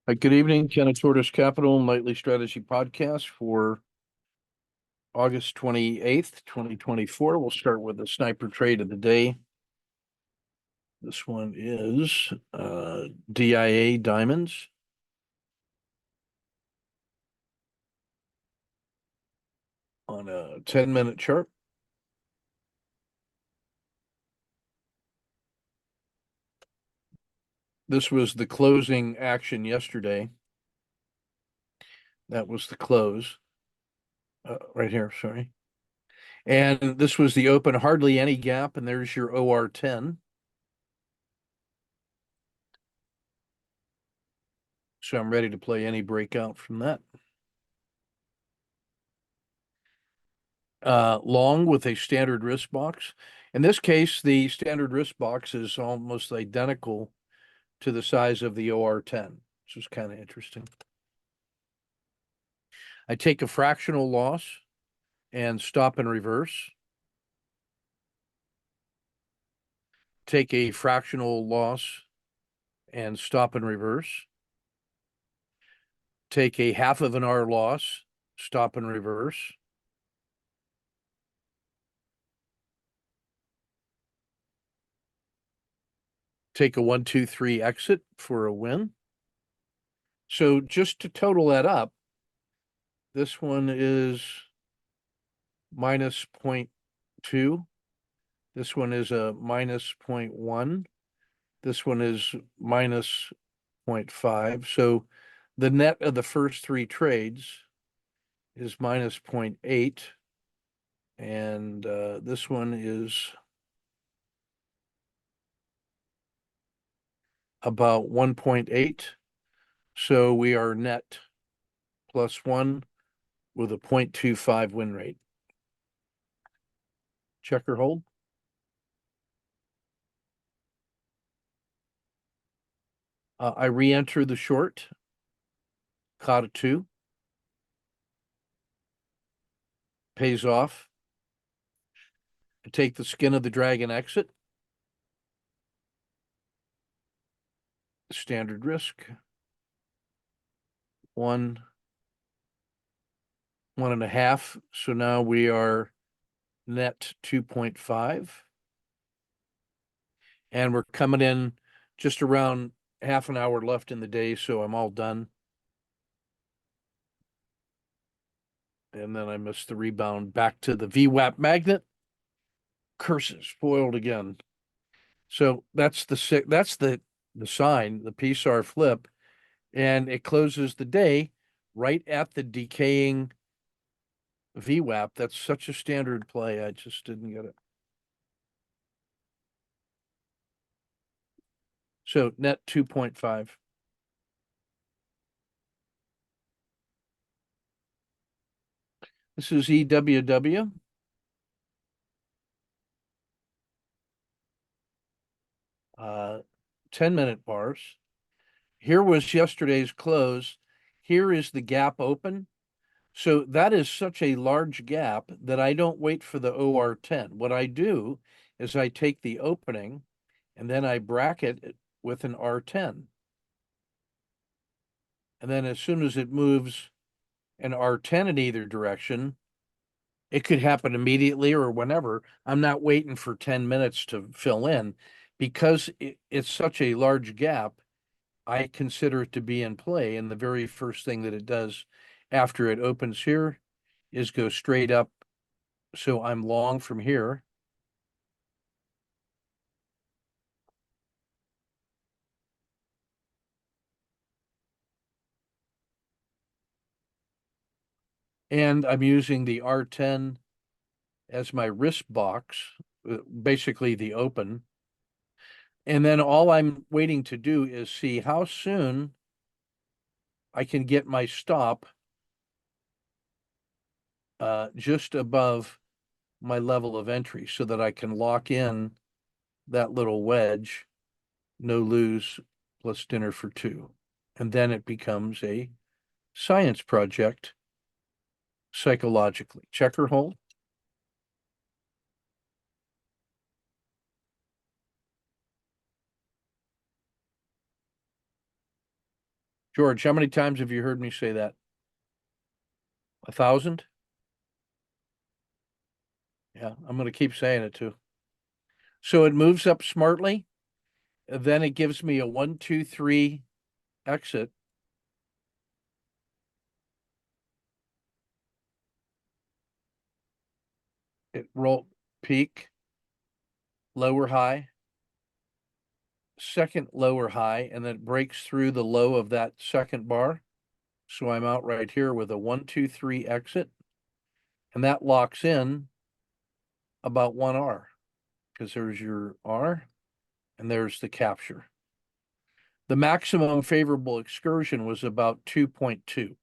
Good evening, Kenneth Tortoise Capital Nightly Strategy Podcast for August 28th, 2024. We'll start with the sniper trade of the day. This one is DIA Diamonds. On a 10-minute chart. This was the closing action yesterday. That was the close. Right here, sorry. And this was the open, hardly any gap, and there's your OR10. So I'm ready to play any breakout from that. Long with a standard risk box. In this case, the standard risk box is almost identical to the size of the OR10, which is kind of interesting. I take a fractional loss and stop and reverse. Take a fractional loss and stop and reverse. Take a half of an R loss, stop and reverse. Take a 1, 2, 3 exit for a win. So just to total that up, this one is minus 0.2. This one is a minus 0.1. This one is minus 0.5. So the net of the first three trades is minus 0.8. And this one is about 1.8. So we are net plus 1 with a 0.25 win rate. Check or hold? I re-enter the short, caught a 2, pays off. I take the skin of the dragon exit. Standard risk. 1, 1.5. So now we are net 2.5. And we're coming in just around half an hour left in the day, so I'm all done. And then I missed the rebound back to the VWAP magnet. Curses, foiled again. So that's the sign, the PSAR flip, and it closes the day right at the decaying VWAP. That's such a standard play. I just didn't get it. So net 2.5. This is EWW. Uh, 10-minute bars. Here was yesterday's close. Here is the gap open. So that is such a large gap that I don't wait for the OR10. What I do is I take the opening and then I bracket it with an R10. And then as soon as it moves an R10 in either direction, it could happen immediately or whenever. I'm not waiting for 10 minutes to fill in because it's such a large gap. I consider it to be in play. And the very first thing that it does after it opens here is go straight up. So I'm long from here. And I'm using the R10 as my risk box, basically the open. And then all I'm waiting to do is see how soon I can get my stop just above my level of entry so that I can lock in that little wedge, no lose plus dinner for 2. And then it becomes a science project psychologically. Check or hold? George, how many times have you heard me say that? 1,000? Yeah, I'm going to keep saying it too. So it moves up smartly. Then it gives me a 1, 2, 3 exit. It roll peak, lower high, second lower high, and then it breaks through the low of that second bar. So I'm out right here with a 1, 2, 3 exit. And that locks in about 1R, because there's your R and there's the capture. The maximum favorable excursion was about 2.2.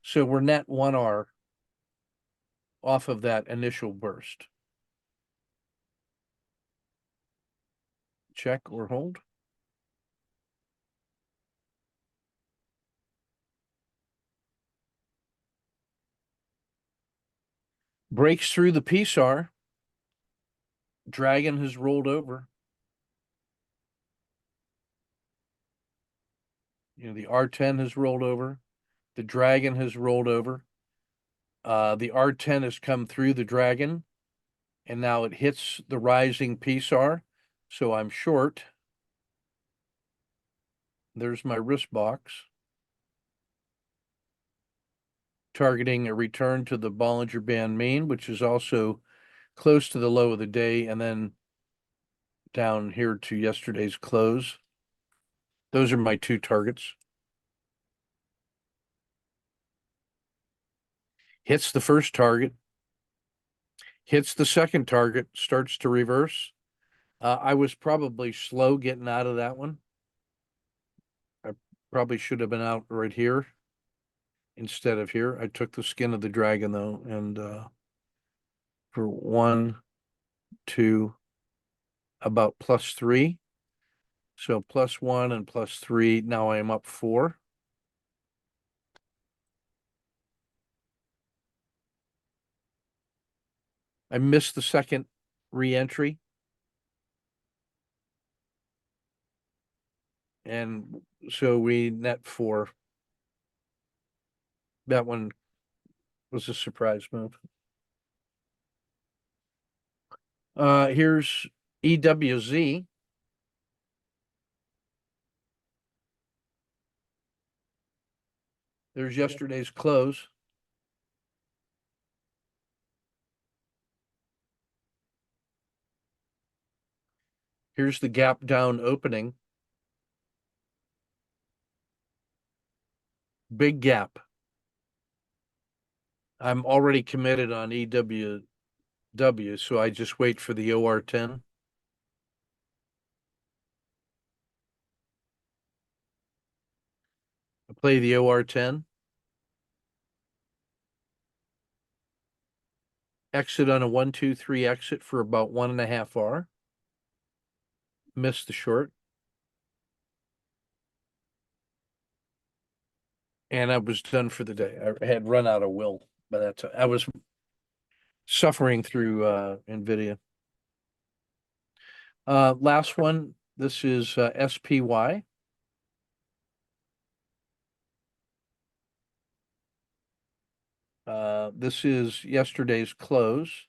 So we're net 1R off of that initial burst. Check or hold. Breaks through the PSAR. Dragon has rolled over. The R10 has rolled over. The dragon has rolled over. The R10 has come through the dragon, and now it hits the rising PSAR. So I'm short. There's my risk box. Targeting a return to the Bollinger Band mean, which is also close to the low of the day, and then down here to yesterday's close. Those are my two targets. Hits the first target, hits the second target, starts to reverse. I was probably slow getting out of that one. I probably should have been out right here instead of here. I took the skin of the dragon though, and for 1, 2, about +3. So +1 and +3. Now I am up 4. I missed the second re-entry. And so we net 4. That one was a surprise move. Here's EWZ. There's yesterday's close. Here's the gap down opening. Big gap. I'm already committed on EWW, so I just wait for the OR10. I play the OR10. Exit on a 1, 2, 3 exit for about 1.5 R. Missed the short. And I was done for the day. I had run out of will by that time. I was suffering through NVIDIA. Last one, this is SPY. This is yesterday's close.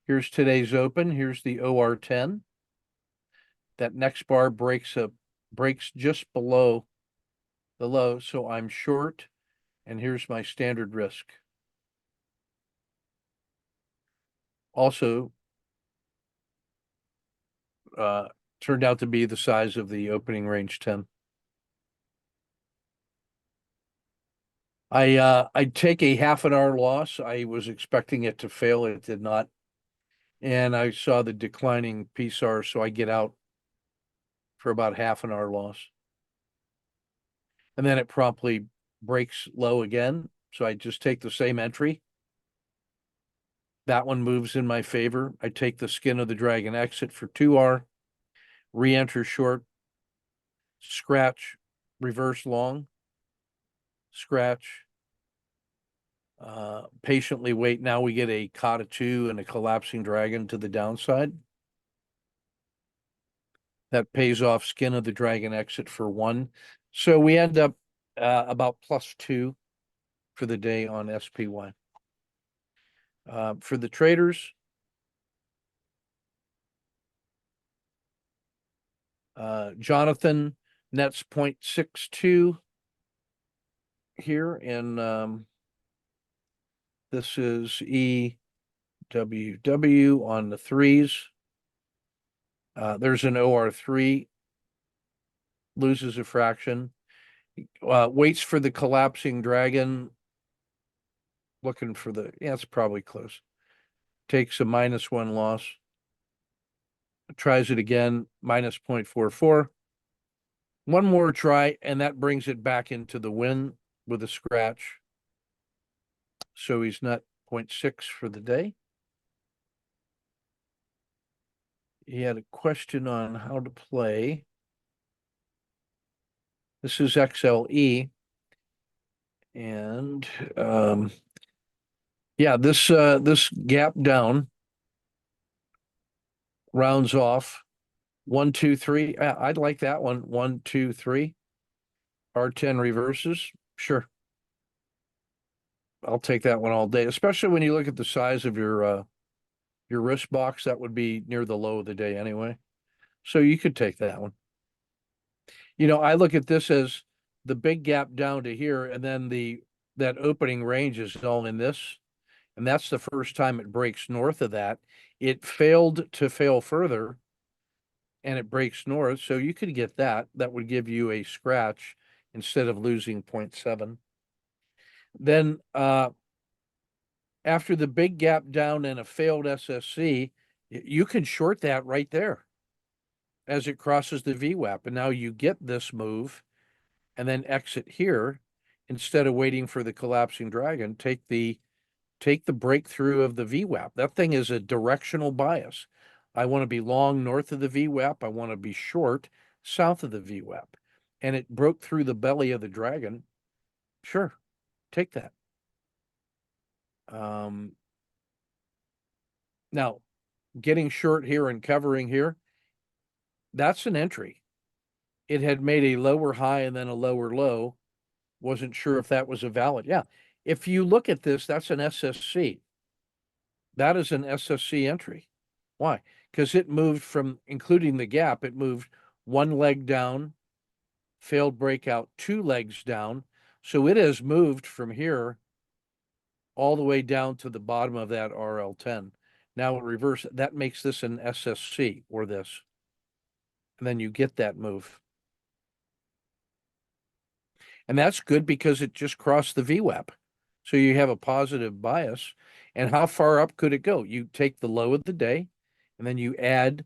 Here's today's open. Here's the OR10. That next bar breaks just below the low, so I'm short, and here's my standard risk. Also, turned out to be the size of the opening range 10. I'd take a half an hour loss. I was expecting it to fail. It did not. And I saw the declining PSAR, so I get out for about half an hour loss. And then it promptly breaks low again. So I just take the same entry. That one moves in my favor. I take the skin of the dragon exit for 2R, re-enter short, scratch, reverse long, scratch, patiently wait. Now we get a kata 2 and a collapsing dragon to the downside. That pays off skin of the dragon exit for 1. So we end up about +2 for the day on SPY. For the traders, Jonathan nets 0.62 here, and this is EWW on the threes. There's an OR3, loses a fraction. Waits for the collapsing dragon, looking for the, yeah, it's probably close. Takes a -1 loss. Tries it again, -0.44. One more try, and that brings it back into the win with a scratch. So he's net 0.6 for the day. He had a question on how to play. This is XLE. And yeah, this gap down rounds off 1, 2, 3. I'd like that one. 1, 2, 3. R10 reverses. Sure. I'll take that one all day, especially when you look at the size of your risk box. That would be near the low of the day anyway. So you could take that one. I look at this as the big gap down to here, and then that opening range is all in this. And that's the first time it breaks north of that. It failed to fail further, and it breaks north. So you could get that. That would give you a scratch instead of losing 0.7. Then after the big gap down and a failed SSC, you can short that right there as it crosses the VWAP. And now you get this move and then exit here instead of waiting for the collapsing dragon. Take the breakthrough of the VWAP. That thing is a directional bias. I want to be long north of the VWAP. I want to be short south of the VWAP. And it broke through the belly of the dragon. Sure, take that. Now, getting short here and covering here, that's an entry. It had made a lower high and then a lower low. Wasn't sure if that was a valid. Yeah. If you look at this, that's an SSC. That is an SSC entry. Why? Because it moved from, including the gap, it moved one leg down, failed breakout, 2 legs down. So it has moved from here all the way down to the bottom of that RL10. Now in reverse, that makes this an SSC or this. And then you get that move. And that's good because it just crossed the VWAP. So you have a positive bias. And how far up could it go? You take the low of the day, and then you add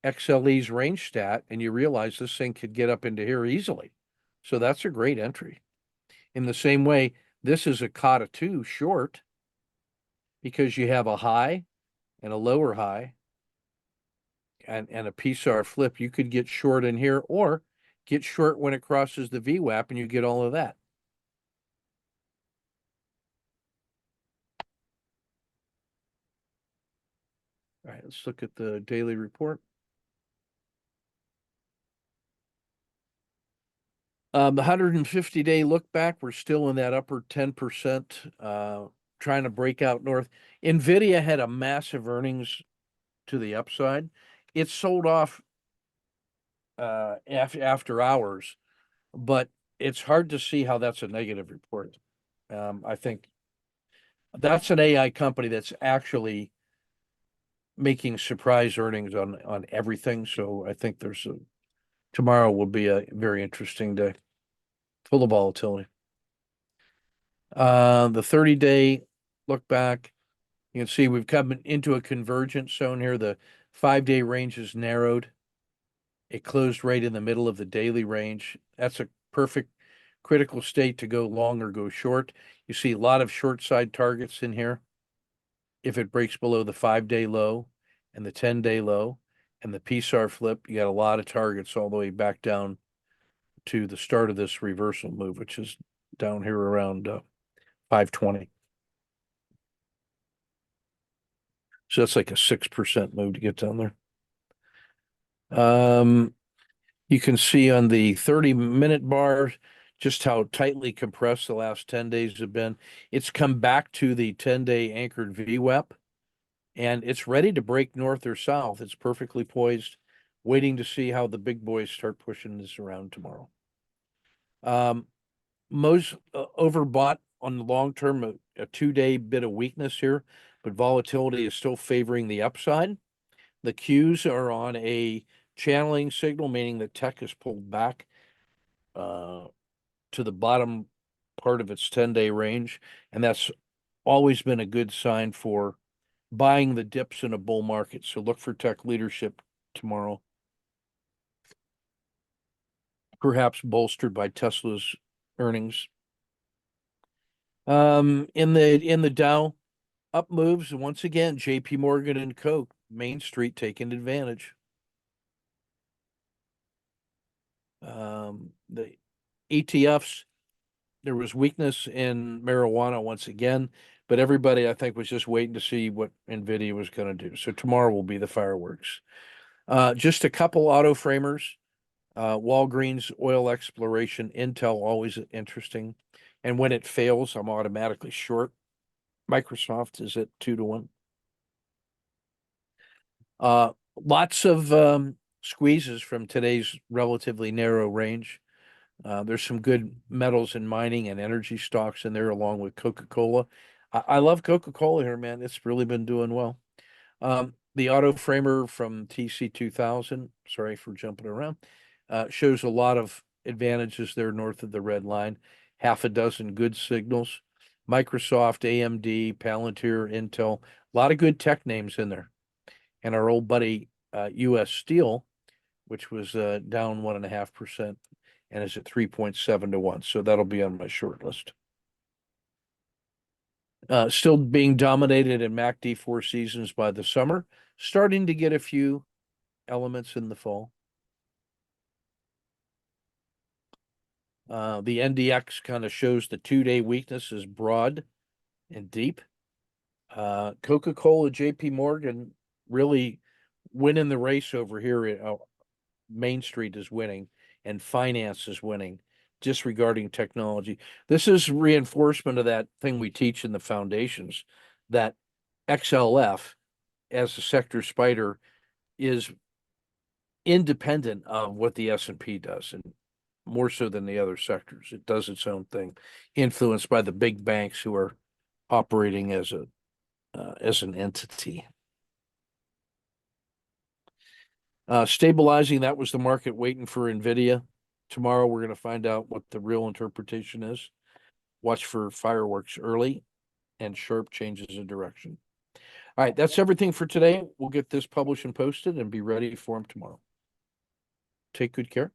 XLE's range stat, and you realize this thing could get up into here easily. So that's a great entry. In the same way, this is a COTA 2 short because you have a high and a lower high and a PSAR flip. You could get short in here or get short when it crosses the VWAP and you get all of that. All right, let's look at the daily report. The 150-day look back, we're still in that upper 10%, trying to break out north. NVIDIA had a massive earnings to the upside. It sold off after hours, but it's hard to see how that's a negative report. I think that's an AI company that's actually making surprise earnings on everything. So I think tomorrow will be a very interesting day, full of volatility. The 30-day look back, you can see we've come into a convergence zone here. The 5-day range is narrowed. It closed right in the middle of the daily range. That's a perfect critical state to go long or go short. You see a lot of short side targets in here. If it breaks below the 5-day low and the 10-day low and the PSAR flip, you got a lot of targets all the way back down to the start of this reversal move, which is down here around 520. So that's like a 6% move to get down there. You can see on the 30-minute bar, just how tightly compressed the last 10 days have been. It's come back to the 10-day anchored VWAP, and it's ready to break north or south. It's perfectly poised, waiting to see how the big boys start pushing this around tomorrow. Most overbought on the long term, a 2-day bit of weakness here, but volatility is still favoring the upside. The Qs are on a channeling signal, meaning that tech is pulled back to the bottom part of its 10-day range, and that's always been a good sign for buying the dips in a bull market. So look for tech leadership tomorrow, perhaps bolstered by Tesla's earnings. In the Dow, up moves once again. J.P. Morgan and Co. Main Street taking advantage. The ETFs, there was weakness in marijuana once again, but everybody, I think, was just waiting to see what NVIDIA was going to do. So tomorrow will be the fireworks. Just a couple auto framers, Walgreens, oil exploration, Intel, always interesting. And when it fails, I'm automatically short. Microsoft is at 2-1. Lots of squeezes from today's relatively narrow range. There's some good metals and mining and energy stocks in there, along with Coca-Cola. I love Coca-Cola here, man. It's really been doing well. The auto framer from TC 2000, sorry for jumping around, shows a lot of advantages there north of the red line. Half a dozen good signals. Microsoft, AMD, Palantir, Intel, a lot of good tech names in there. And our old buddy US Steel, which was down 1.5%, and is at 3.7-1. So that'll be on my short list. Still being dominated in MACD Four Seasons by the summer, starting to get a few elements in the fall. The NDX kind of shows the 2-day weakness is broad and deep. Coca-Cola, JP Morgan really winning the race over here. Main Street is winning and finance is winning, disregarding technology. This is reinforcement of that thing we teach in the foundations, that XLF as a sector spider is independent of what the S&P does, and more so than the other sectors. It does its own thing, influenced by the big banks who are operating as an entity. Stabilizing, that was the market waiting for NVIDIA. Tomorrow we're going to find out what the real interpretation is. Watch for fireworks early and sharp changes in direction. All right, that's everything for today. We'll get this published and posted and be ready for them tomorrow. Take good care.